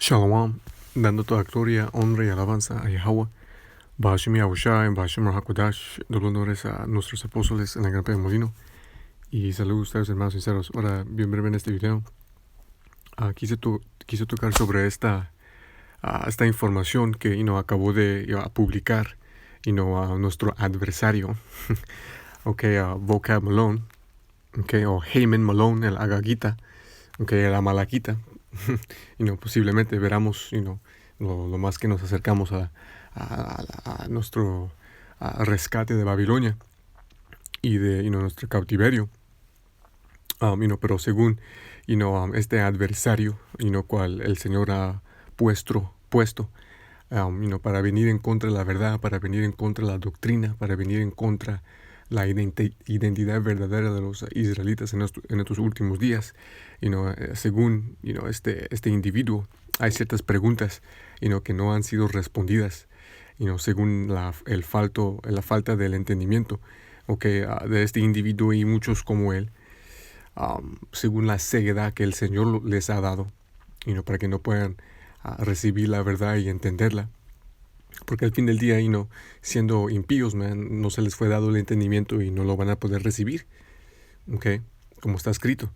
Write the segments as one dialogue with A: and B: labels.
A: Shalom, dando toda gloria, honra y alabanza a Yahweh, Bahashim Yahushua, Bahashim Rahakodash, dando honores a nuestros apóstoles en la Gran Pedra Molino. Y saludos a ustedes, hermanos sinceros. Ahora, bien breve en este video, quise tocar sobre esta información que acabó de publicar a nuestro adversario, Vocab Malone, o Heyman Malone, el Agagita, el Amalakita. Posiblemente veramos lo más que nos acercamos a nuestro rescate de Babilonia y de nuestro cautiverio. Pero según este adversario cual el Señor ha puesto para venir en contra de la verdad, para venir en contra de la doctrina, para venir en contra la identidad verdadera de los israelitas en estos últimos días. Según este individuo, hay ciertas preguntas que no han sido respondidas, según la falta del entendimiento de este individuo y muchos como él, según la ceguedad que el Señor les ha dado, para que no puedan recibir la verdad y entenderla. Porque al fin del día, siendo impíos, no se les fue dado el entendimiento y no lo van a poder recibir, como está escrito,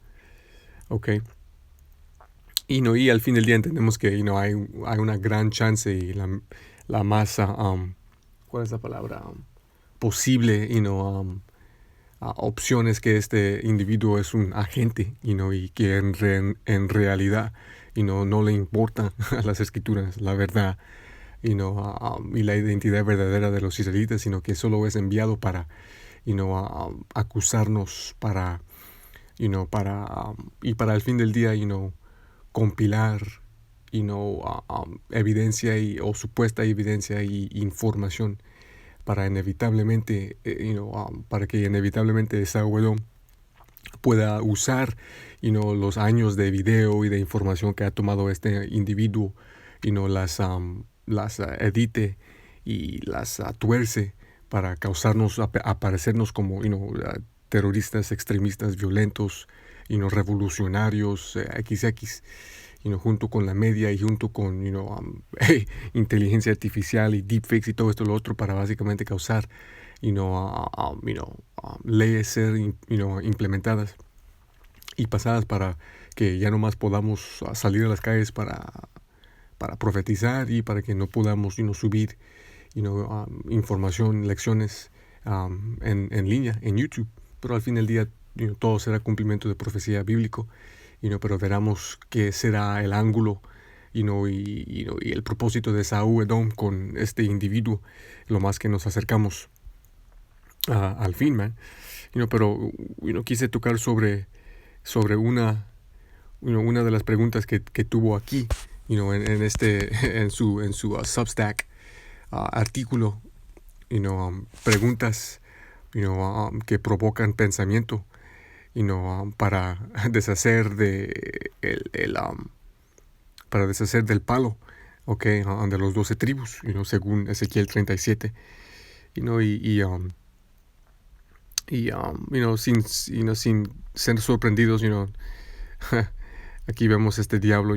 A: y al fin del día entendemos que hay una gran chance y la más, ¿cuál es la palabra? Posible, opciones que este individuo es un agente, y que en realidad, no le importan a las escrituras, la verdad, y la identidad verdadera de los israelitas, sino que solo es enviado para, acusarnos, para el fin del día, compilar, evidencia o supuesta evidencia y información para inevitablemente, para que inevitablemente Edom pueda usar, los años de video y de información que ha tomado este individuo, las edite y las tuerce para causarnos, aparecernos como, terroristas, extremistas, violentos, revolucionarios, XX, junto con la media y junto con inteligencia artificial y deepfakes y todo esto lo otro, para básicamente causar leyes ser implementadas y pasadas para que ya no más podamos salir a las calles para profetizar, y para que no podamos subir información, lecciones en línea, en YouTube. Pero al fin del día todo será cumplimiento de profecía bíblico, pero veremos qué será el ángulo y el propósito de Edom con este individuo, lo más que nos acercamos al fin, pero quise tocar sobre una de las preguntas que tuvo aquí, en su Substack artículo, preguntas que provocan pensamiento, para deshacer del palo, de los 12 tribus, según Ezequiel 37, sin ser sorprendidos, aquí vemos este diablo,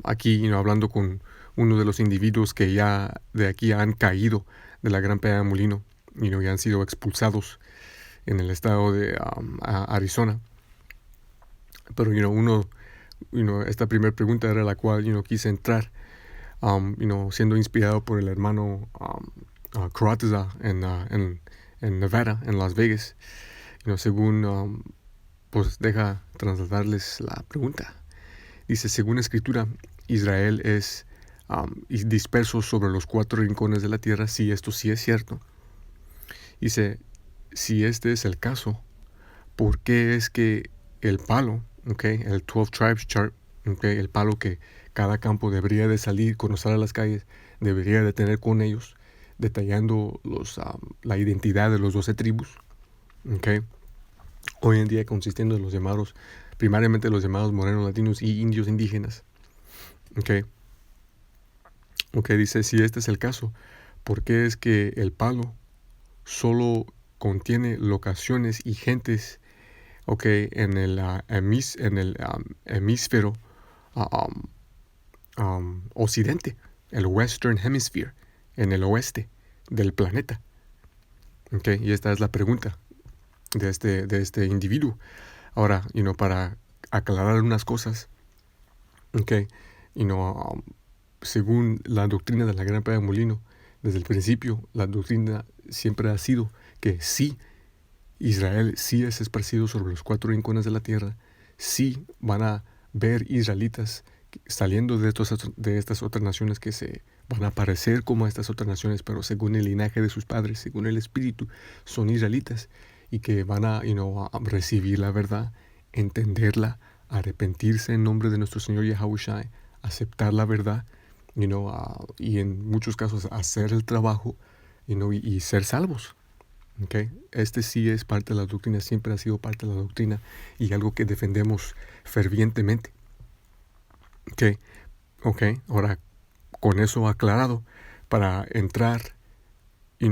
A: aquí, hablando con uno de los individuos que ya de aquí han caído de la Gran Pedra de Molino, y han sido expulsados en el estado de Arizona. Pero, esta primera pregunta era la cual, quise entrar, siendo inspirado por el hermano Karatza en Nevada, en Las Vegas. Según, pues deja trasladarles la pregunta. Dice, según Escritura, Israel es disperso sobre los 4 rincones de la tierra. Si esto sí es cierto. Dice, si este es el caso, ¿por qué es que el palo, el 12 Tribes Chart, el palo que cada campo debería de salir, conocer a las calles, debería de tener con ellos, detallando la identidad de los 12 tribus, hoy en día consistiendo en los llamados, primariamente los llamados morenos latinos y indios indígenas, dice, si este es el caso, ¿por qué es que el palo solo contiene locaciones y gentes en el hemisferio occidente, el Western Hemisphere, en el oeste del planeta. Okay, y esta es la pregunta de este individuo. Ahora, para aclarar unas cosas, okay, según la doctrina de la gran pera de molino, desde el principio, la doctrina siempre ha sido que sí, Israel sí es esparcido sobre los 4 rincones de la tierra, sí van a ver israelitas saliendo de estas otras naciones que se van a parecer como estas otras naciones, pero según el linaje de sus padres, según el espíritu, son israelitas y que van a recibir la verdad, entenderla, arrepentirse en nombre de nuestro Señor Yahushua, aceptar la verdad, y en muchos casos hacer el trabajo, y ser salvos. Okay. Este sí es parte de la doctrina, siempre ha sido parte de la doctrina y algo que defendemos fervientemente. Okay. Ahora, con eso aclarado, para entrar,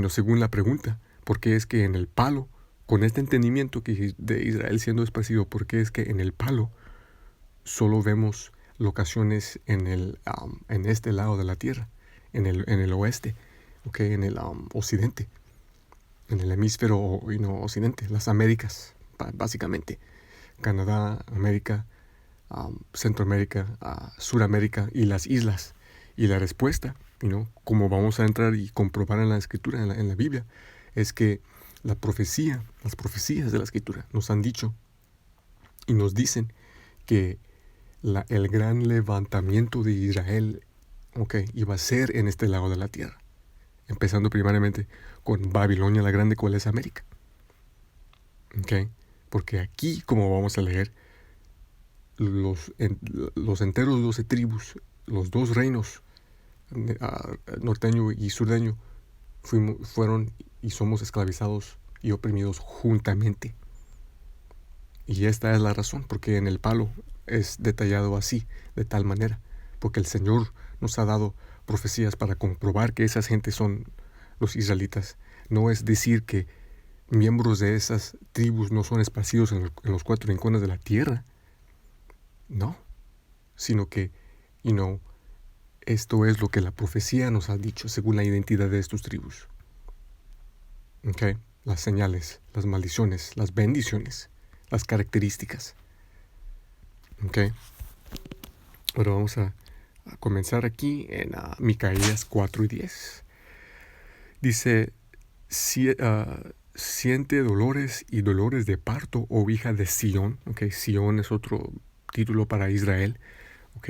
A: según la pregunta, ¿por qué es que en el palo, con este entendimiento que de Israel siendo esparcido, por qué es que en el palo solo vemos locaciones en este lado de la tierra, en el oeste, okay, en el occidente, en el hemisferio occidente, las Américas, básicamente, Canadá, América, Centroamérica, Suramérica y las islas? Y la respuesta, como vamos a entrar y comprobar en la escritura, en la Biblia, es que las profecías de la escritura nos han dicho y nos dicen que el gran levantamiento de Israel, iba a ser en este lado de la tierra, empezando primeramente con Babilonia la Grande, cual es América. Porque aquí, como vamos a leer, los enteros 12 tribus, los 2 reinos, norteño y surdeño, fueron y somos esclavizados y oprimidos juntamente. Y esta es la razón, porque en el palo es detallado así, de tal manera, porque el Señor nos ha dado profecías para comprobar que esas gentes son los israelitas. No es decir que miembros de esas tribus no son esparcidos en los 4 rincones de la tierra, no, sino que, esto es lo que la profecía nos ha dicho según la identidad de estos tribus. Las señales, las maldiciones, las bendiciones, las características. Ahora vamos a comenzar aquí en Micaías 4:10. Dice, siente dolores y dolores de parto, oh hija de Sión. Sión es otro título para Israel.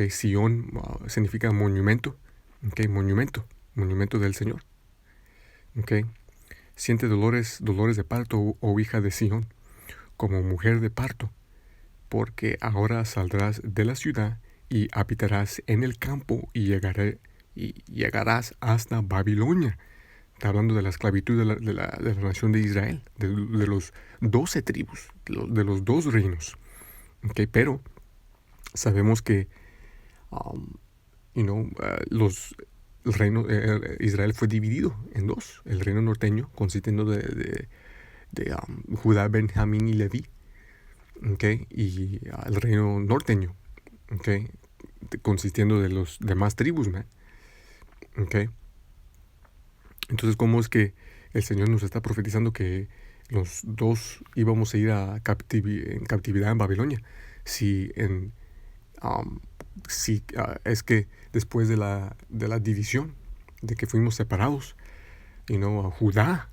A: Sión significa monumento. Monumento del Señor. Siente dolores de parto, oh hija de Sión, como mujer de parto, porque ahora saldrás de la ciudad y habitarás en el campo y llegarás hasta Babilonia. Está hablando de la esclavitud de la nación de Israel, de los 12 tribus, de los 2 reinos. Pero sabemos que el reino Israel fue dividido en 2. El reino norteño, consistiendo de Judá, Benjamín y Leví, y el reino norteño, consistiendo de los demás tribus, Entonces, ¿cómo es que el Señor nos está profetizando que los 2 íbamos a ir en captividad en Babilonia? Si es que después de la división, de que fuimos separados, a Judá,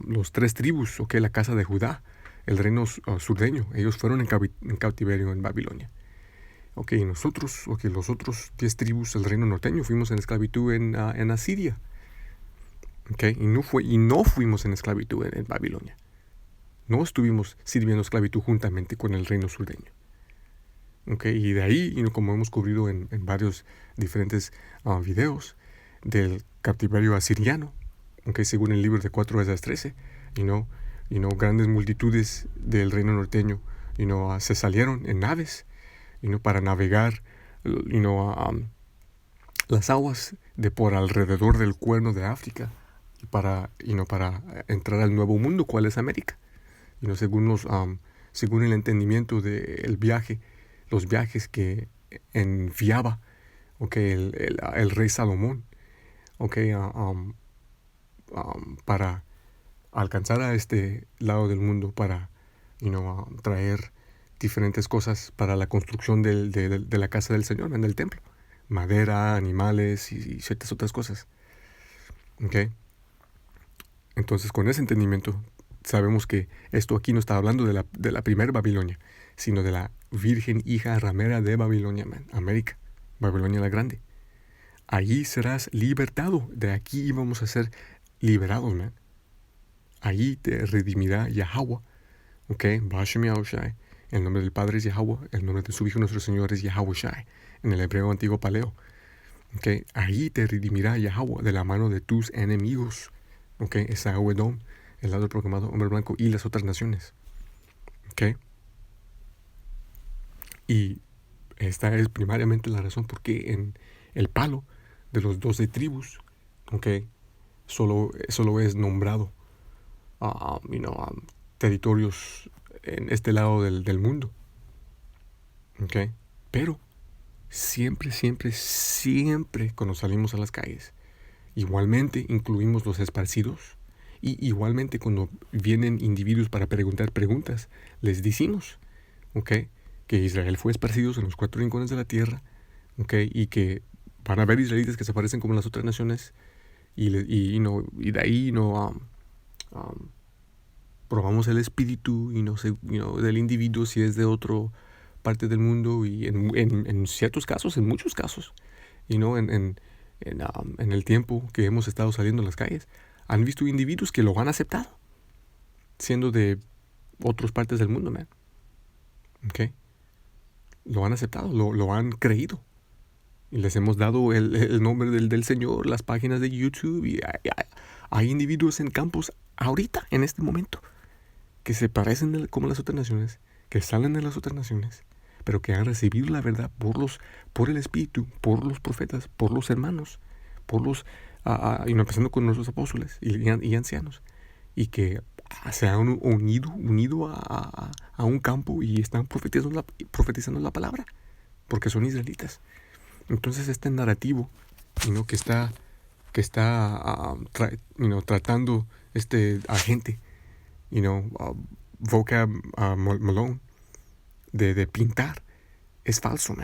A: los 3 tribus, la casa de Judá, el reino surdeño, ellos fueron en cautiverio en Babilonia. Y nosotros, los otros 10 tribus, el reino norteño, fuimos en esclavitud en Asiria. Y no fuimos en esclavitud en Babilonia. No estuvimos sirviendo esclavitud juntamente con el reino surdeño. Y de ahí, como hemos cubrido en varios diferentes videos, del cautiverio asiriano, según el libro de 4 Esdras 13, grandes multitudes del reino norteño, se salieron en naves, para navegar, las aguas de por alrededor del cuerno de África, para entrar al nuevo mundo, cuál es América. Según el entendimiento del viaje, los viajes que enviaba, el rey Salomón, para alcanzar a este lado del mundo, para traer diferentes cosas para la construcción de la casa del Señor, del templo. Madera, animales y ciertas otras cosas. ¿Ok? Entonces, con ese entendimiento, sabemos que esto aquí no está hablando de la primera Babilonia, sino de la virgen hija ramera de Babilonia, América, Babilonia la Grande. Allí serás libertado. De aquí íbamos a ser liberados, Allí te redimirá Yahweh. Bashem Yahushai. El nombre del Padre es Yahweh. El nombre de su Hijo nuestro Señor es Yahushai. En el hebreo antiguo paleo. Allí te redimirá Yahweh de la mano de tus enemigos. Esaú Edom, el lado proclamado hombre blanco y las otras naciones. Y esta es primariamente la razón por qué en el palo de los 12 tribus, solo es nombrado territorios en este lado del mundo. Pero siempre cuando salimos a las calles, igualmente incluimos los esparcidos, y igualmente cuando vienen individuos para preguntar preguntas, les decimos, que Israel fue esparcido en los 4 rincones de la tierra, y que van a haber israelitas que se parecen como las otras naciones, y de ahí probamos el espíritu del individuo si es de otra parte del mundo, y en ciertos casos, en muchos casos, en el tiempo que hemos estado saliendo a las calles, han visto individuos que lo han aceptado, siendo de otras partes del mundo, Lo han aceptado, lo han creído. Y les hemos dado el nombre del Señor, las páginas de YouTube, y hay individuos en campos ahorita, en este momento, que se parecen como las otras naciones, que salen de las otras naciones, pero que han recibido la verdad por el Espíritu, por los profetas, por los hermanos, empezando con nuestros apóstoles y ancianos, y que se han unido a un campo y están profetizando la palabra, porque son israelitas. Entonces este narrativo, que está tratando este agente, Vocab Malone, de pintar, es falso,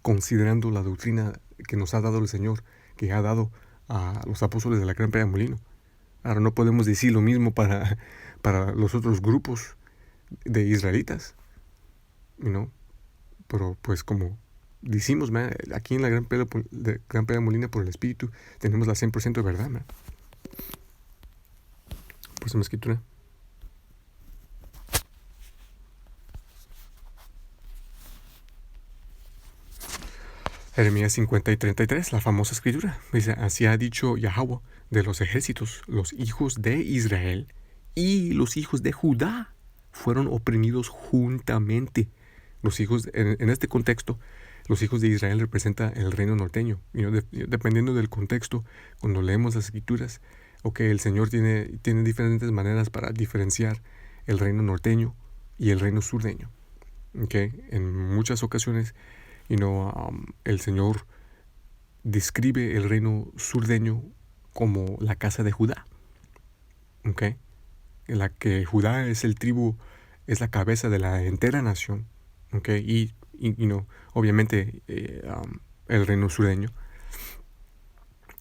A: considerando la doctrina que nos ha dado el Señor, que ha dado a los apóstoles de la Gran Pedra de Molino. Ahora no podemos decir lo mismo para los otros grupos de israelitas, pero pues como decimos, aquí en la Gran Pedra de Molina, por el Espíritu, tenemos la 100% de verdad, Pues en la Escritura. Jeremías 50 y 33, la famosa escritura. Dice, así ha dicho Yahweh de los ejércitos, los hijos de Israel y los hijos de Judá fueron oprimidos juntamente. Los hijos, en este contexto, los hijos de Israel representan el reino norteño. Dependiendo del contexto, cuando leemos las escrituras, el Señor tiene diferentes maneras para diferenciar el reino norteño y el reino surdeño. En muchas ocasiones, el Señor describe el reino surdeño como la casa de Judá. En la que Judá es es la cabeza de la entera nación. Y obviamente el reino surdeño.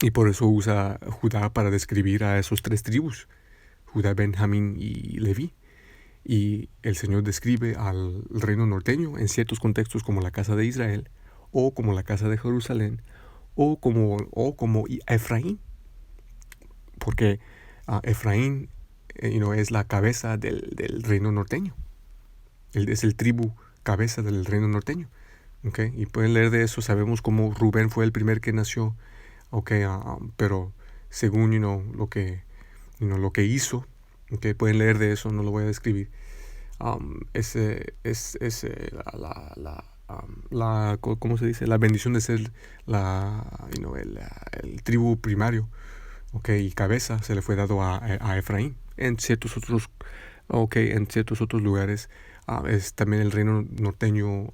A: Y por eso usa Judá para describir a esos 3 tribus, Judá, Benjamín y Leví. Y el Señor describe al reino norteño en ciertos contextos como la casa de Israel, o como la casa de Jerusalén, o como Efraín. Porque Efraín es la cabeza del reino norteño. Él es el tribu cabeza del reino norteño. Y pueden leer de eso. Sabemos cómo Rubén fue el primer que nació. Pero según lo que hizo, pueden leer de eso, no lo voy a describir. ¿Cómo se dice? La bendición de ser el tribu primario, y cabeza se le fue dado a Efraín. En ciertos otros lugares es también el reino norteño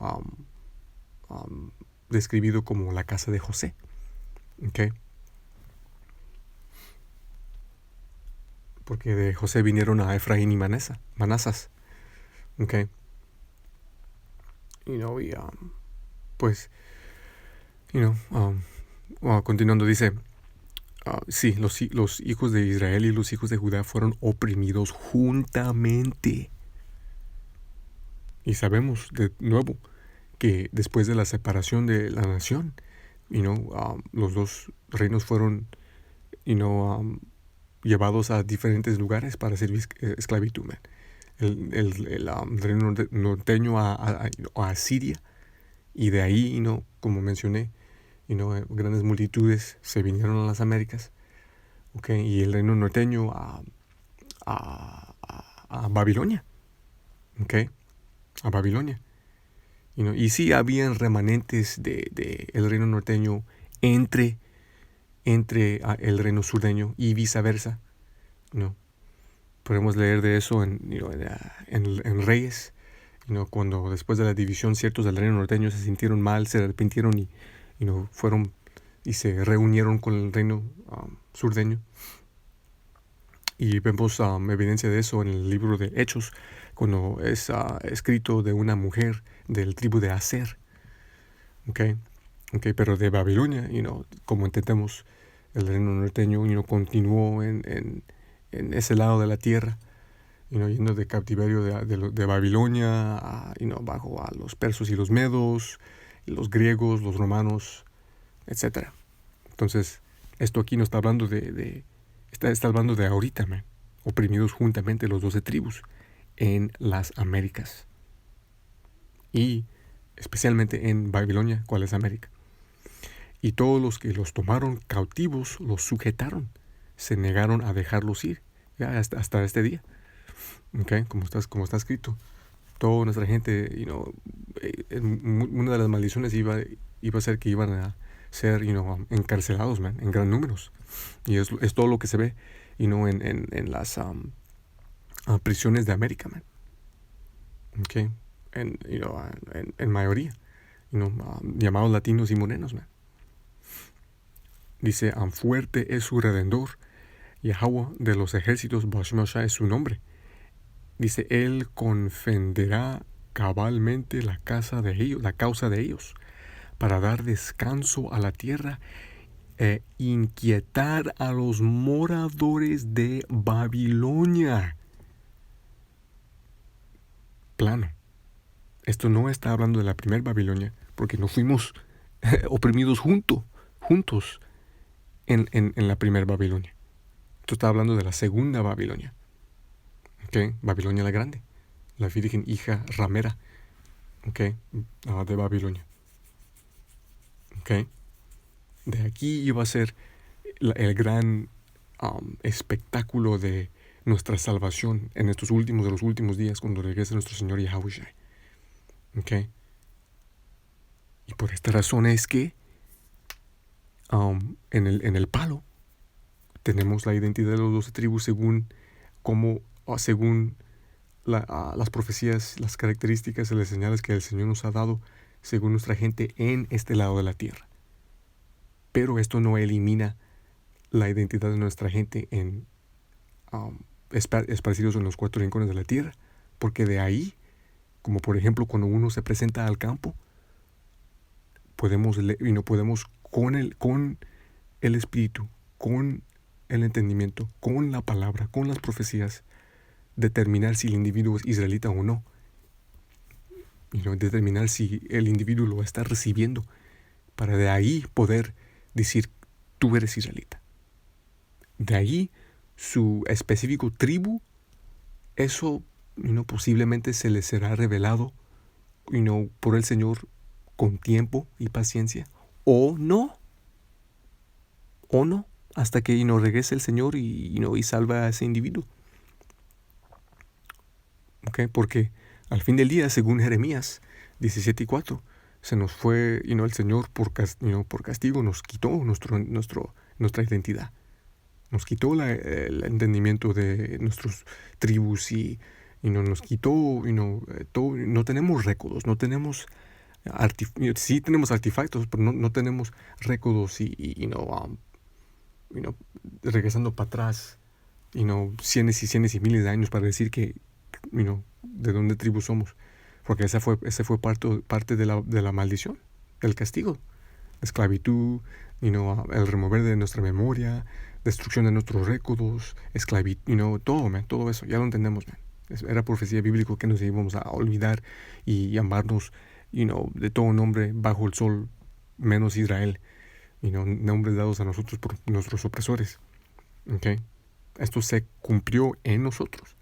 A: describido como la casa de José. Okay. Porque de José vinieron a Efraín y Manasas. Okay. Y pues, continuando dice, sí, los hijos de Israel y los hijos de Judá fueron oprimidos juntamente. Y sabemos de nuevo que después de la separación de la nación, los dos reinos fueron, llevados a diferentes lugares para servir esclavitud. Man. El reino norteño a Asiria, y de ahí, como mencioné, grandes multitudes se vinieron a las Américas, okay, y el reino norteño a Babilonia, okay, a Babilonia. Y sí habían remanentes de el reino norteño entre el reino surdeño y viceversa. Podemos leer de eso en Reyes, cuando después de la división ciertos del reino norteño se sintieron mal, se arrepintieron y fueron y se reunieron con el reino surdeño. Y vemos evidencia de eso en el libro de Hechos, cuando es escrito de una mujer del tribu de Aser. Okay, pero de Babilonia, como entendemos, el reino norteño continuó en ese lado de la tierra, yendo de cautiverio de Babilonia bajo a los persos y los medos, y los griegos, los romanos, etc. Entonces, esto aquí no está hablando está hablando de ahorita, man, oprimidos juntamente los 12 tribus en las Américas. Y especialmente en Babilonia, ¿cuál es América? Y todos los que los tomaron cautivos los sujetaron, se negaron a dejarlos ir, ya hasta este día. Okay, como está escrito. Toda nuestra gente, una de las maldiciones iba a ser que iban a ser, encarcelados, man, en gran números. Y es todo lo que se ve, en las prisiones de América, man. Okay, en mayoría, llamados latinos y morenos, man. Dice, fuerte es su redentor, Yahweh de los ejércitos, Bashmashah es su nombre. Dice, él confenderá cabalmente la causa de ellos, para dar descanso a la tierra e inquietar a los moradores de Babilonia. Plano. Esto no está hablando de la primera Babilonia, porque no fuimos oprimidos juntos en la primera Babilonia. Esto está hablando de la segunda Babilonia. Okay, Babilonia la Grande, la virgen hija ramera, okay, de Babilonia. Okay. De aquí iba a ser el gran espectáculo de nuestra salvación en estos de los últimos días, cuando regrese nuestro Señor Yahushua. Okay. Y por esta razón es que en el palo tenemos la identidad de los 12 tribus según las profecías, las características y las señales que el Señor nos ha dado según nuestra gente en este lado de la tierra. Pero esto no elimina la identidad de nuestra gente esparcidos en los 4 rincones de la tierra, porque de ahí, como por ejemplo cuando uno se presenta al campo, podemos con el espíritu, con el entendimiento, con la palabra, con las profecías, determinar si el individuo es israelita o no. Determinar si el individuo lo está recibiendo, para de ahí poder decir, tú eres israelita. De ahí su específico tribu, eso posiblemente se le será revelado por el Señor con tiempo y paciencia, o no, hasta que regrese el Señor y salva a ese individuo. Okay, porque al fin del día, según Jeremías 17:4, se nos fue, el Señor por castigo nos quitó nuestra identidad. Nos quitó el entendimiento de nuestras tribus y nos quitó, todo. No tenemos récords, no tenemos Sí tenemos artefactos, pero no tenemos récords regresando para atrás, cientos y cientos y miles de años para decir que, de dónde tribu somos. Porque ese fue parte de la maldición, del castigo. Esclavitud, el remover de nuestra memoria, destrucción de nuestros récords, esclavitud, todo eso, ya lo entendemos, man. Era profecía bíblica que nos íbamos a olvidar y llamarnos, de todo nombre bajo el sol, menos Israel, nombres dados a nosotros por nuestros opresores. ¿Okay? Esto se cumplió en nosotros.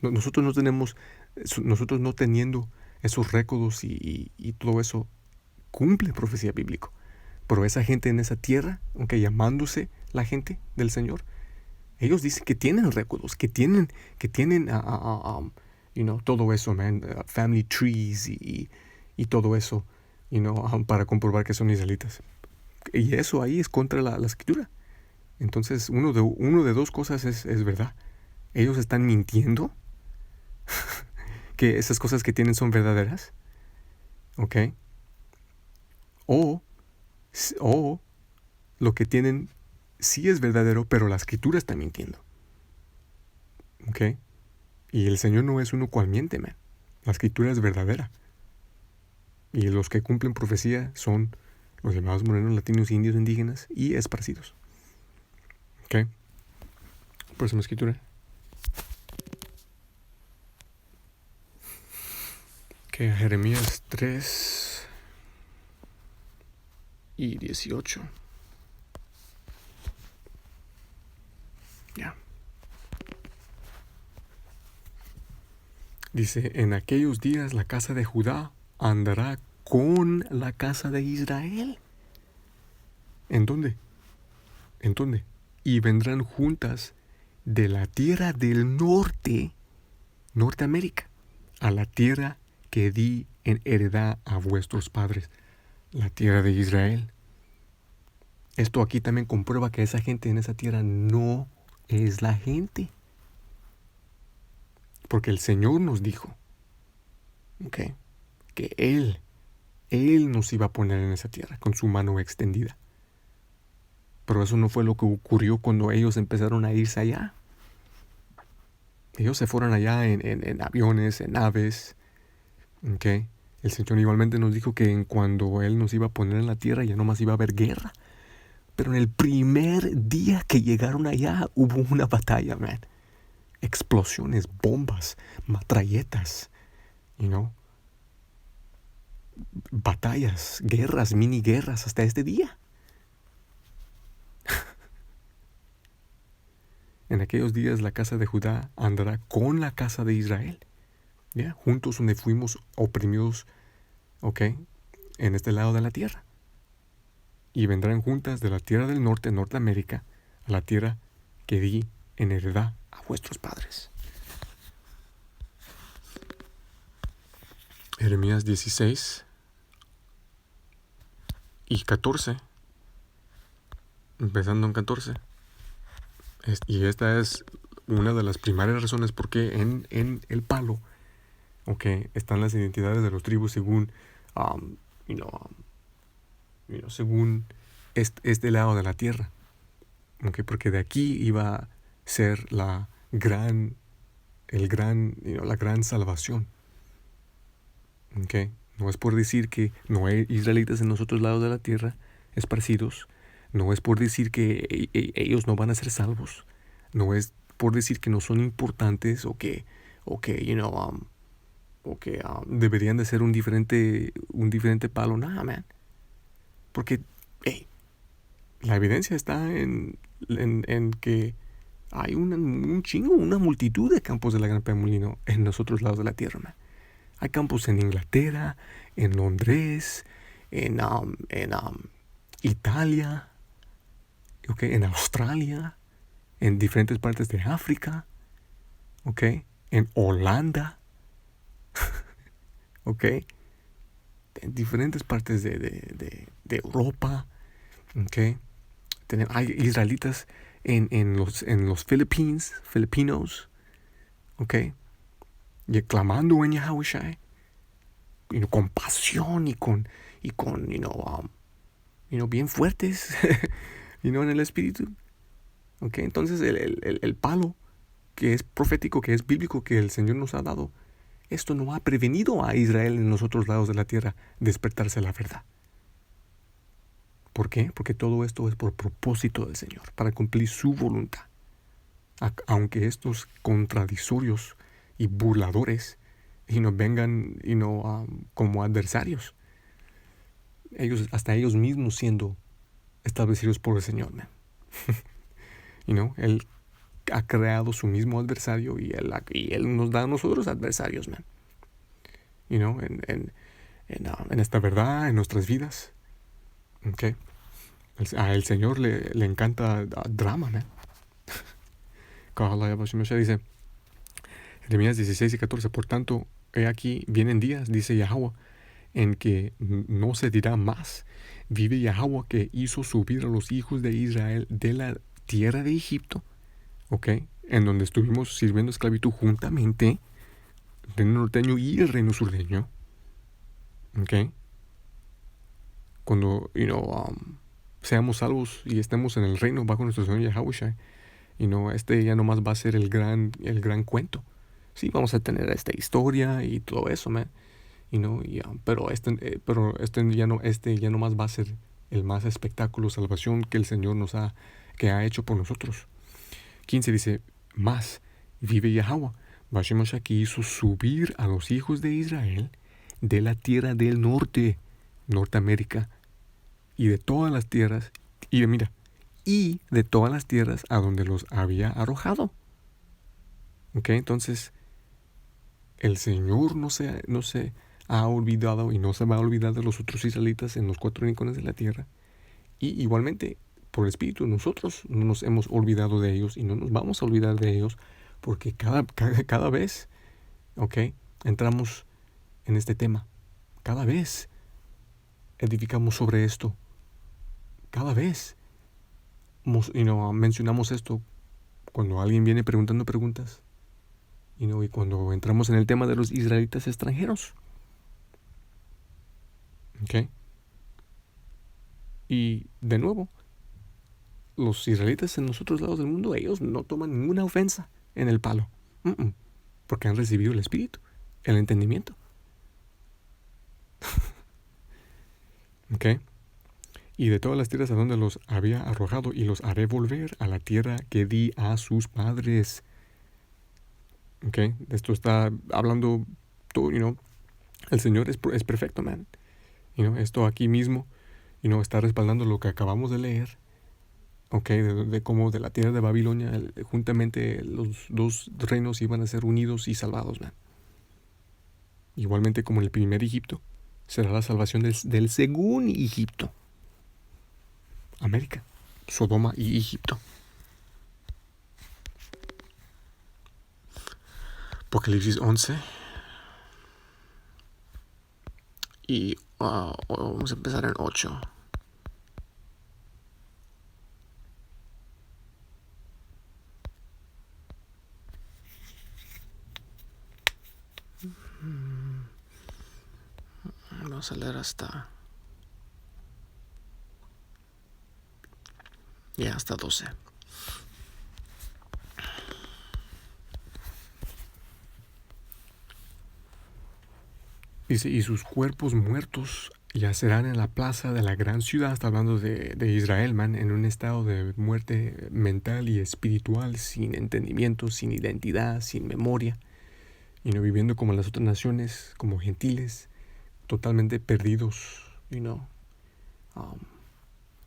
A: Nosotros no teniendo esos récords y todo eso, cumple profecía bíblica. Pero esa gente en esa tierra, aunque llamándose la gente del Señor, ellos dicen que tienen récords, que tienen todo eso, man, family trees y todo eso, para comprobar que son israelitas. Y eso ahí es contra la escritura. Entonces, uno de dos cosas es verdad. Ellos están mintiendo, que esas cosas que tienen son verdaderas, ¿ok? O lo que tienen sí es verdadero, pero la escritura está mintiendo, ¿ok? Y el Señor no es uno cual miente, man. La escritura es verdadera. Y los que cumplen profecía son los llamados morenos, latinos, indios, indígenas y esparcidos. ¿Ok? Próxima escritura. Ok, Jeremías 3 y 18. Ya. Dice, en aquellos días la casa de Judá andará con la casa de Israel. ¿En dónde? ¿En dónde? Y vendrán juntas de la tierra del norte, Norteamérica, a la tierra que di en heredad a vuestros padres, la tierra de Israel. Esto aquí también comprueba que esa gente en esa tierra no es la gente. Porque el Señor nos dijo, ¿okay?, que Él nos iba a poner en esa tierra con su mano extendida. Pero eso no fue lo que ocurrió cuando ellos empezaron a irse allá. Ellos se fueron allá en aviones, en naves. ¿Okay? El Señor igualmente nos dijo que cuando Él nos iba a poner en la tierra ya no más iba a haber guerra. Pero en el primer día que llegaron allá hubo una batalla, man. Explosiones, bombas, matralletas, batallas, guerras, mini guerras hasta este día. En aquellos días la casa de Judá andará con la casa de Israel. ¿Ya? Juntos donde fuimos oprimidos, ¿ok?, en este lado de la tierra. Y vendrán juntas de la tierra del norte, Norteamérica, a la tierra que di en heredad a vuestros padres. Jeremías 16 y 14. Empezando en 14. Y esta es una de las primarias razones por qué en el palo, okay, están las identidades de los tribus según, según este lado de la tierra. Okay, porque de aquí iba a ser la gran salvación. Okay. No es por decir que no hay israelitas en los otros lados de la tierra, esparcidos. No es por decir que ellos no van a ser salvos. No es por decir que no son importantes o que deberían de ser un diferente palo. Nada, man. Porque, la evidencia está en que hay una multitud de campos de la Gran Molino en los otros lados de la tierra, man. Hay campos en Inglaterra, en Londres, en Italia, okay, en Australia, en diferentes partes de África, okay, en Holanda, okay, en diferentes partes de Europa, okay. Hay israelitas en los filipinos, okay, y clamando en Yahushua. con pasión bien fuertes, en el espíritu. Okay, entonces el palo que es profético, que es bíblico, que el Señor nos ha dado, esto no ha prevenido a Israel en los otros lados de la tierra despertarse a la verdad. ¿Por qué? Porque todo esto es por propósito del Señor, para cumplir su voluntad. Aunque estos contradictorios y burladores vengan como adversarios, hasta ellos mismos siendo establecidos por el Señor, man. Él ha creado su mismo adversario y él nos da a nosotros adversarios, man. En esta verdad, en nuestras vidas. Okay. El Señor le encanta drama, man. Dice Jeremías 16 y 14, por tanto, he aquí, vienen días, dice Yahweh, en que no se dirá más, vive Yahweh que hizo subir a los hijos de Israel de la tierra de Egipto, en donde estuvimos sirviendo esclavitud juntamente, el reino norteño y el reino surdeño, cuando, seamos salvos y estemos en el reino bajo nuestro Señor Yahushua, este ya nomás va a ser el gran cuento. Sí, vamos a tener esta historia y todo eso, man. Pero este ya nomás va a ser el más espectáculo, salvación que el Señor que ha hecho por nosotros. 15 dice, más vive Yahweh, Bashemosha, que hizo subir a los hijos de Israel de la tierra del norte, Norteamérica, y de todas las tierras, y de todas las tierras a donde los había arrojado. Entonces, el Señor no se ha olvidado y no se va a olvidar de los otros israelitas en los 4 rincones de la tierra. Y igualmente, por el Espíritu, nosotros no nos hemos olvidado de ellos y no nos vamos a olvidar de ellos, porque cada vez, entramos en este tema. Cada vez edificamos sobre esto. Cada vez mencionamos esto cuando alguien viene preguntando preguntas. Y cuando entramos en el tema de los israelitas extranjeros. Y de nuevo, los israelitas en los otros lados del mundo, ellos no toman ninguna ofensa en el palo. Porque han recibido el Espíritu, el entendimiento. Y de todas las tierras a donde los había arrojado, y los haré volver a la tierra que di a sus padres. Esto está hablando todo, el Señor es perfecto, man. Esto aquí mismo, está respaldando lo que acabamos de leer, de cómo de la tierra de Babilonia, juntamente los dos reinos iban a ser unidos y salvados, man. Igualmente como en el primer Egipto, será la salvación del segundo Egipto. América, Sodoma y Egipto. Apocalipsis 11. Y vamos a empezar en 8. Vamos a leer hasta... hasta 12. Dice, y sus cuerpos muertos yacerán en la plaza de la gran ciudad. Está hablando de Israel, man, en un estado de muerte mental y espiritual, sin entendimiento, sin identidad, sin memoria, viviendo como las otras naciones, como gentiles, totalmente perdidos,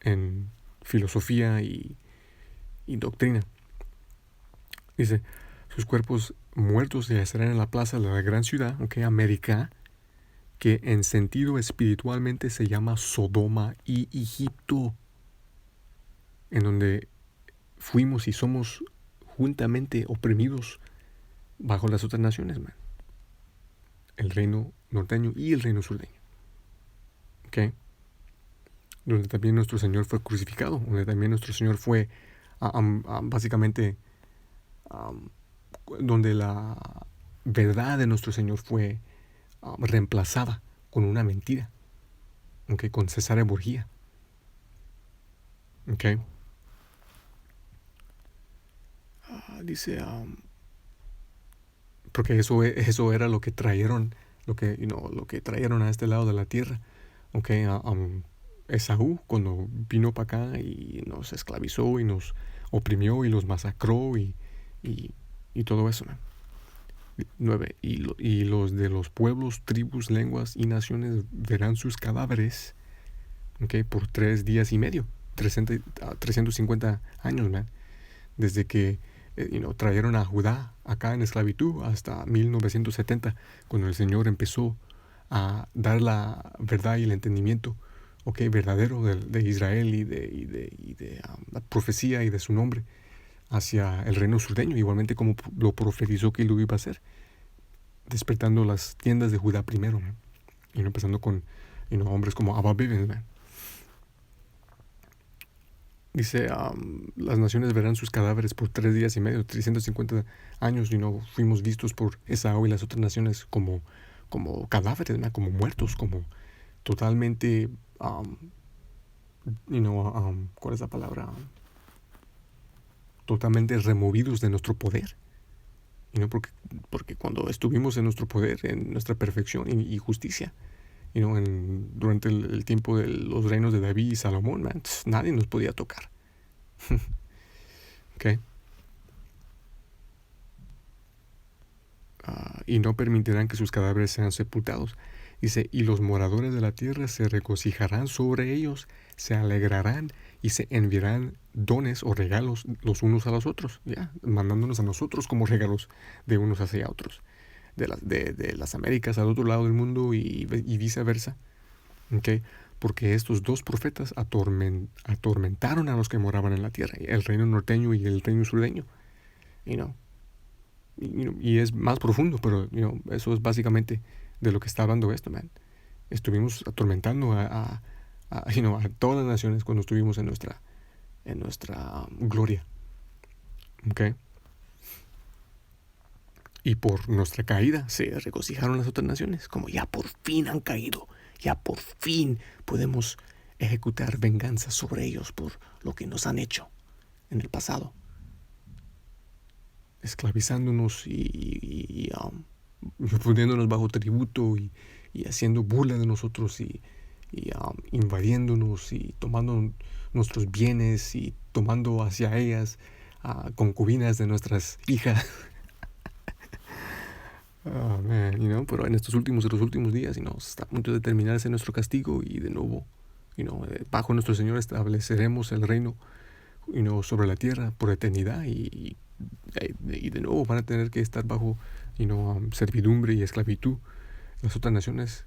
A: en filosofía y doctrina. Dice, sus cuerpos muertos yacerán en la plaza de la gran ciudad, América, que en sentido espiritualmente se llama Sodoma y Egipto, en donde fuimos y somos juntamente oprimidos bajo las otras naciones, man. El reino norteño y el reino surdeño. Donde también nuestro Señor fue crucificado, donde también nuestro Señor fue básicamente donde la verdad de nuestro Señor fue reemplazada con una mentira, ¿ok? Con Cesarea Borgia, ¿ok? Dice, porque eso era lo que trajeron, lo que trajeron a este lado de la tierra, ¿ok? Esaú, cuando vino para acá y nos esclavizó y nos oprimió y los masacró y todo eso, ¿no? 9. Y los de los pueblos, tribus, lenguas y naciones verán sus cadáveres, ¿ok? Por 3 días y medio, 350 años, man. Desde que trajeron a Judá acá en esclavitud hasta 1970, cuando el Señor empezó a dar la verdad y el entendimiento, ¿ok? Verdadero de Israel y de la profecía y de su nombre hacia el reino surdeño, igualmente como lo profetizó que lo iba a hacer, despertando las tiendas de Judá primero, ¿no? Y empezando con hombres como Abba Bivens, ¿no? Dice, las naciones verán sus cadáveres por 3 días y medio, 350 años, fuimos vistos por Esaú y las otras naciones como cadáveres, ¿no? Como muertos, como totalmente, ¿cuál es la palabra? Totalmente removidos de nuestro poder. Porque cuando estuvimos en nuestro poder, en nuestra perfección y justicia, durante el tiempo de los reinos de David y Salomón, man, nadie nos podía tocar. ¿Okay? Y no permitirán que sus cadáveres sean sepultados. Dice, y los moradores de la tierra se regocijarán sobre ellos, se alegrarán y se enviarán dones o regalos los unos a los otros, ya, mandándonos a nosotros como regalos de unos hacia otros, de las Américas al otro lado del mundo y viceversa, ¿okay? Porque estos dos profetas atormentaron a los que moraban en la tierra, el reino norteño y el reino surdeño, y es más profundo, pero eso es básicamente de lo que está hablando esto, man. Estuvimos atormentando a todas las naciones cuando estuvimos en nuestra gloria, ¿okay? Y por nuestra caída se regocijaron las otras naciones, como ya por fin han caído, ya por fin podemos ejecutar venganza sobre ellos por lo que nos han hecho en el pasado, esclavizándonos y poniéndonos bajo tributo y haciendo burla de nosotros y invadiéndonos y tomando nuestros bienes y tomando hacia ellas concubinas de nuestras hijas. Pero en los últimos días, está a punto de terminarse nuestro castigo y de nuevo, bajo nuestro Señor estableceremos el reino, sobre la tierra por eternidad y de nuevo van a tener que estar bajo, servidumbre y esclavitud las otras naciones,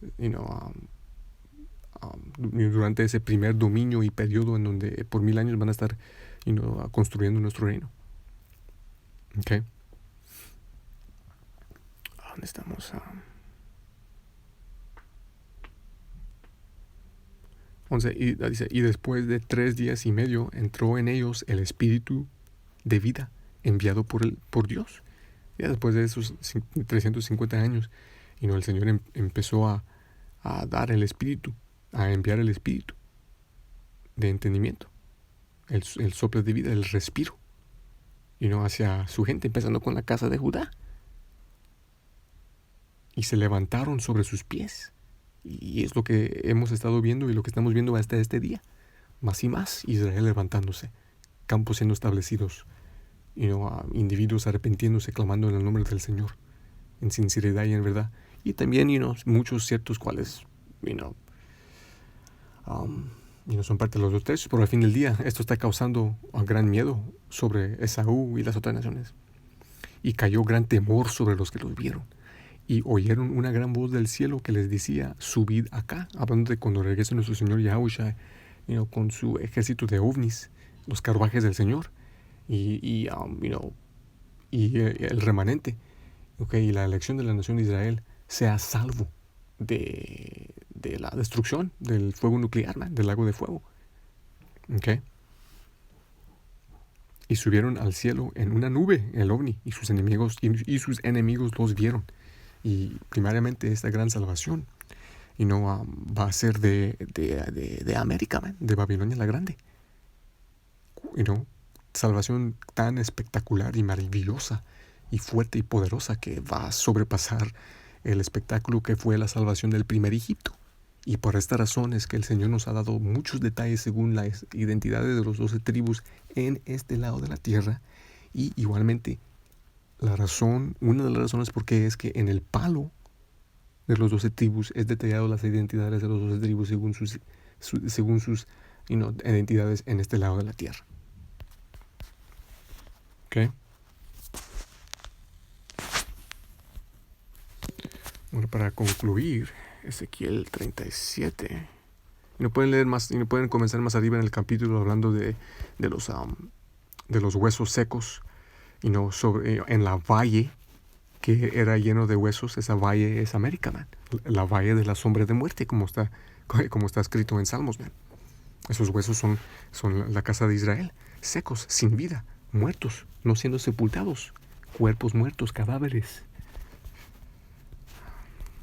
A: durante ese primer dominio y periodo en donde por 1000 años van a estar, construyendo nuestro reino. Okay. ¿Dónde estamos? Dice, y después de 3 días y medio entró en ellos el espíritu de vida enviado por Dios. Ya después de esos 350 años, el Señor empezó a dar el espíritu, a enviar el espíritu de entendimiento, el soplo de vida, el respiro, hacia su gente, empezando con la casa de Judá. Y se levantaron sobre sus pies. Y es lo que hemos estado viendo y lo que estamos viendo hasta este día. Más y más Israel levantándose, campos siendo establecidos, individuos arrepintiéndose, clamando en el nombre del Señor, en sinceridad y en verdad. Y también, muchos ciertos cuales, son parte de los dos tercios, pero al fin del día esto está causando un gran miedo sobre Esaú y las otras naciones. Y cayó gran temor sobre los que los vieron. Y oyeron una gran voz del cielo que les decía, subid acá, hablando de cuando regrese nuestro Señor Yahushua, con su ejército de ovnis, los carruajes del Señor, y el remanente, y la elección de la nación de Israel sea salvo de la destrucción del fuego nuclear, del lago de fuego. Okay. Y subieron al cielo en una nube, el ovni, y sus enemigos los vieron. Y primariamente esta gran salvación va a ser de América, man, de Babilonia la Grande. Salvación tan espectacular y maravillosa y fuerte y poderosa que va a sobrepasar el espectáculo que fue la salvación del primer Egipto. Y por esta razón es que el Señor nos ha dado muchos detalles según las identidades de los 12 tribus en este lado de la tierra. Y igualmente, una de las razones por qué es que en el palo de los 12 tribus es detallado las identidades de los 12 tribus según sus identidades en este lado de la tierra. ¿Ok? Bueno, para concluir, Ezequiel 37. Y no pueden leer más, y no pueden comenzar más arriba en el capítulo hablando de los huesos secos, en la valle que era lleno de huesos. Esa valle es América, man. La valle de la sombra de muerte, como está escrito en Salmos, man. Esos huesos son la casa de Israel, secos, sin vida, muertos, no siendo sepultados, cuerpos muertos, cadáveres.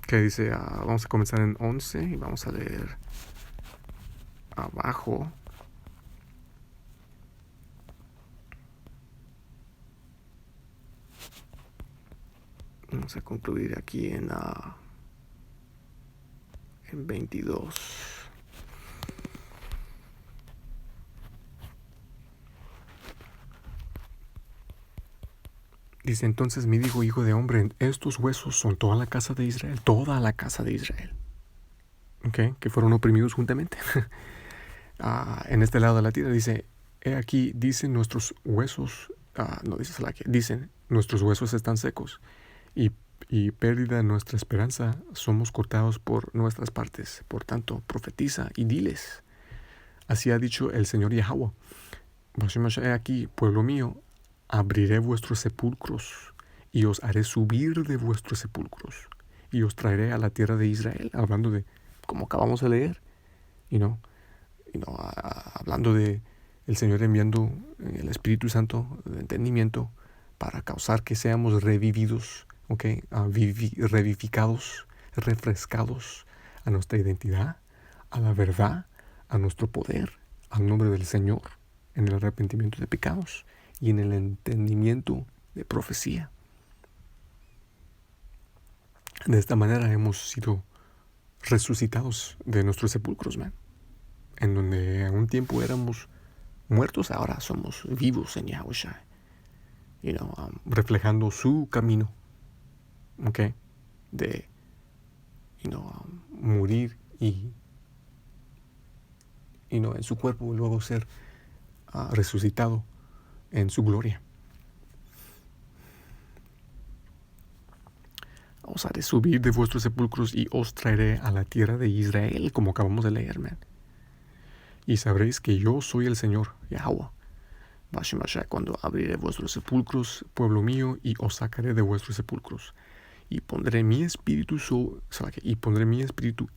A: Que dice, vamos a comenzar en 11 y vamos a leer abajo. Vamos a concluir aquí en 22. Dice, entonces me dijo, hijo de hombre, estos huesos son toda la casa de Israel, ¿okay? Que fueron oprimidos juntamente. En este lado de la tierra dice, he aquí, dicen nuestros huesos, dicen, nuestros huesos están secos y pérdida nuestra esperanza, somos cortados por nuestras partes. Por tanto, profetiza y diles, así ha dicho el Señor Yahweh, he aquí, pueblo mío, abriré vuestros sepulcros y os haré subir de vuestros sepulcros y os traeré a la tierra de Israel. Hablando de, como acabamos de leer, hablando de el Señor enviando el Espíritu Santo de entendimiento para causar que seamos revividos, revivificados, refrescados a nuestra identidad, a la verdad, a nuestro poder, al nombre del Señor, en el arrepentimiento de pecados y en el entendimiento de profecía. De esta manera hemos sido resucitados de nuestros sepulcros, man. En donde a un tiempo éramos muertos, ahora somos vivos en Yahushua. Reflejando su camino, de morir y en su cuerpo y luego ser resucitado en su gloria. Os haré subir de vuestros sepulcros y os traeré a la tierra de Israel, como acabamos de leer, man. Y sabréis que yo soy el Señor, Yahweh. Cuando abriré vuestros sepulcros, pueblo mío, y os sacaré de vuestros sepulcros. Y pondré mi espíritu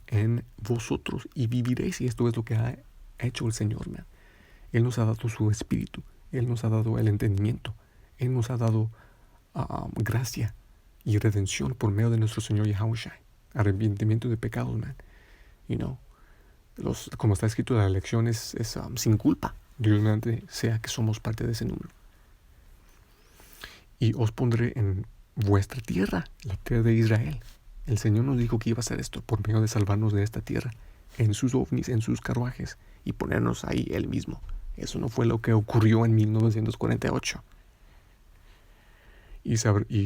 A: en vosotros y viviréis. Y esto es lo que ha hecho el Señor, man. Él nos ha dado su espíritu. Él nos ha dado el entendimiento. Él nos ha dado gracia y redención por medio de nuestro Señor Yahushua. Arrepentimiento de pecados, man. Como está escrito, la elección es sin culpa. Dios mediante sea que somos parte de ese número. Y os pondré en vuestra tierra, la tierra de Israel. El Señor nos dijo que iba a hacer esto por medio de salvarnos de esta tierra, en sus ovnis, en sus carruajes, y ponernos ahí Él mismo. Eso no fue lo que ocurrió en 1948. Y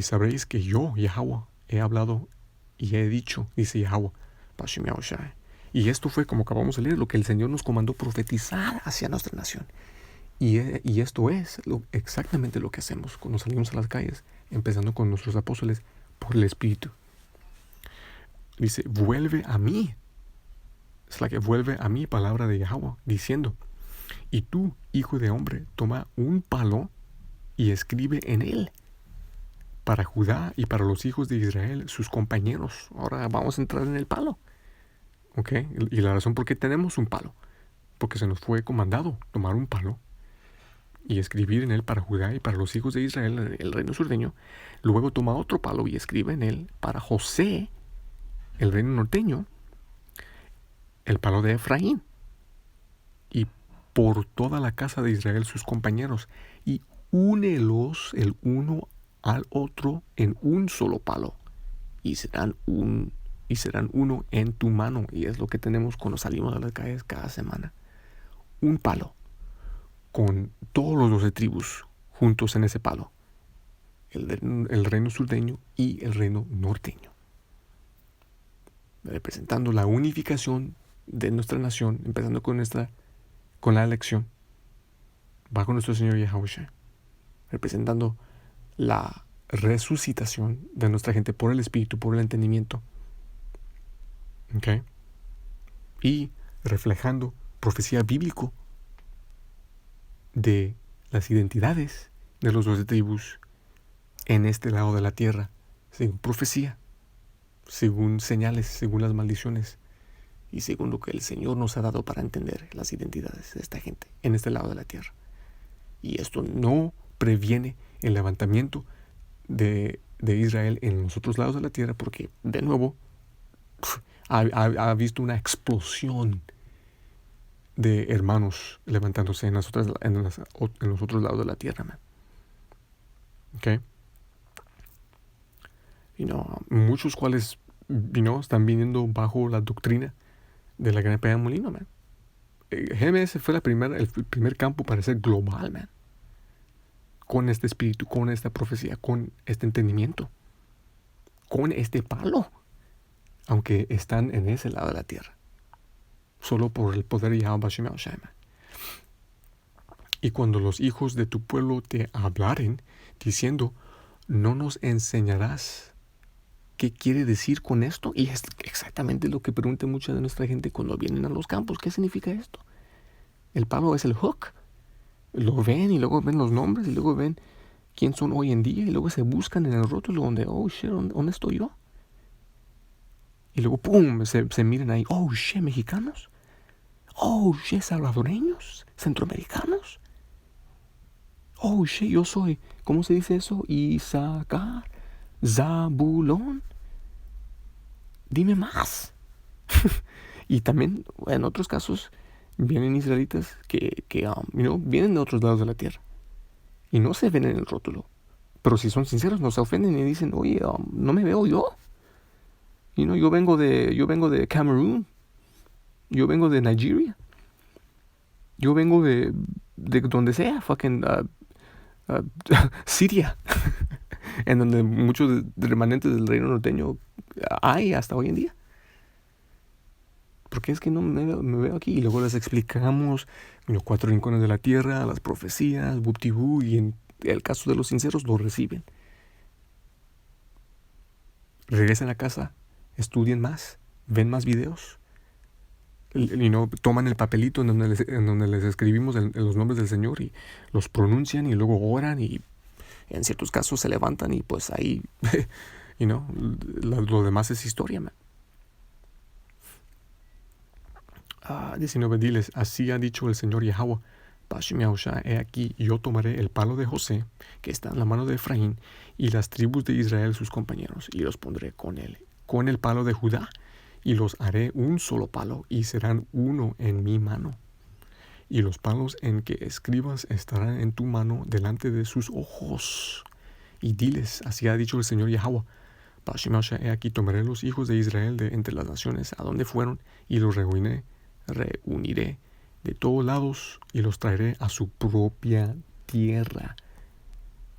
A: sabréis que yo, Yahweh, he hablado y he dicho, dice Yahweh, Bashim Yahushua. Y esto fue, como acabamos de leer, lo que el Señor nos comandó profetizar hacia nuestra nación. Y esto es exactamente lo que hacemos cuando salimos a las calles, empezando con nuestros apóstoles, por el Espíritu. Dice, vuelve a mí. Es la que vuelve a mí, palabra de Yahweh, diciendo, y tú, hijo de hombre, toma un palo y escribe en él, para Judá y para los hijos de Israel, sus compañeros. Ahora vamos a entrar en el palo. Y la razón por qué tenemos un palo, porque se nos fue comandado tomar un palo y escribir en él para Judá y para los hijos de Israel, el reino surdeño. Luego toma otro palo y escribe en él para José, el reino norteño, el palo de Efraín, y por toda la casa de Israel sus compañeros, y únelos el uno al otro en un solo palo, y serán uno en tu mano. Y es lo que tenemos cuando salimos a las calles cada semana. Un palo, con todos los 12 tribus juntos en ese palo. El reino surdeño y el reino norteño, representando la unificación de nuestra nación, empezando con la elección bajo nuestro Señor Yahushua, representando la resucitación de nuestra gente por el Espíritu, por el entendimiento, ¿okay? Y reflejando profecía bíblico de las identidades de los 12 tribus en este lado de la tierra, según profecía, según señales, según las maldiciones y según lo que el Señor nos ha dado para entender las identidades de esta gente en este lado de la tierra. Y esto no previene el levantamiento de Israel en los otros lados de la tierra, porque de nuevo ha visto una explosión de hermanos levantándose en los otros lados de la tierra, man. Okay. Muchos cuales están viniendo bajo la doctrina de la gran pega molino, man. GMS fue el primer campo para ser global, man. Con este espíritu, con esta profecía, con este entendimiento, con este palo, aunque están en ese lado de la tierra, solo por el poder de Yahweh Bashem Shai. Y cuando los hijos de tu pueblo te hablaren, diciendo, ¿no nos enseñarás qué quiere decir con esto? Y es exactamente lo que pregunta mucha de nuestra gente cuando vienen a los campos. ¿Qué significa esto? El palo es el hook. Lo ven y luego ven los nombres y luego ven quién son hoy en día y luego se buscan en el rótulo donde, oh shit, ¿dónde estoy yo? Y luego, pum, se miran ahí, oh shit, mexicanos, oh shit, salvadoreños, centroamericanos, oh shit, yo soy, ¿cómo se dice eso? Isaacar, Zabulón, dime más. Y también, en otros casos, vienen israelitas que vienen de otros lados de la tierra y no se ven en el rótulo, pero si son sinceros no se ofenden y dicen, oye, no me veo yo. Yo vengo de Camerún, yo vengo de Nigeria, yo vengo de donde sea, fucking Siria, en donde muchos remanentes del reino norteño hay hasta hoy en día. ¿Por qué es que no me veo aquí? Y luego les explicamos los 4 rincones de la tierra, las profecías, buptibú, y en el caso de los sinceros lo reciben. Regresan a casa, estudien más, ven más videos, toman el papelito en donde les escribimos los nombres del Señor y los pronuncian y luego oran y en ciertos casos se levantan y pues ahí, lo demás es historia, man. 19, diles, así ha dicho el Señor Yahweh, Bashem Yahushua, he aquí, yo tomaré el palo de José, que está en la mano de Efraín, y las tribus de Israel sus compañeros, y los pondré con el palo de Judá, y los haré un solo palo, y serán uno en mi mano. Y los palos en que escribas estarán en tu mano delante de sus ojos. Y diles, así ha dicho el Señor Yahweh, Bashem Yahushua, he aquí, tomaré los hijos de Israel de entre las naciones a donde fueron, y los reuniré de todos lados y los traeré a su propia tierra.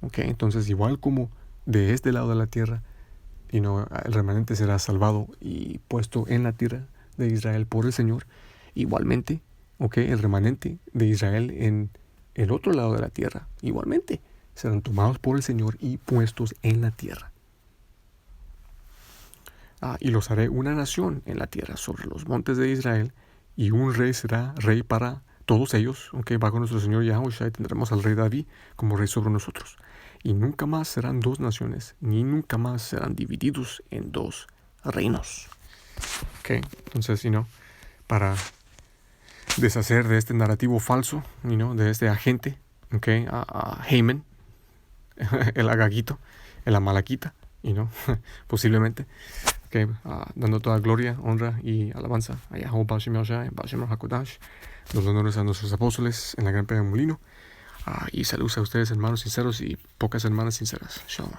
A: Entonces, igual como de este lado de la tierra, el remanente será salvado y puesto en la tierra de Israel por el Señor, igualmente, el remanente de Israel en el otro lado de la tierra, igualmente serán tomados por el Señor y puestos en la tierra. Y los haré una nación en la tierra sobre los montes de Israel, y un rey será rey para todos ellos, bajo nuestro Señor Yahushua tendremos al rey David como rey sobre nosotros. Y nunca más serán 2 naciones, ni nunca más serán divididos en 2 reinos. Entonces, para deshacer de este narrativo falso, de este agente, a Haman, el Agagito, el Amalaquita, posiblemente, dando toda gloria, honra y alabanza a Yahweh Bashem Yahshua, Bashem HaKodash, los honores a nuestros apóstoles en la gran pega de molino, y saludos a ustedes, hermanos sinceros y pocas hermanas sinceras. Shalom.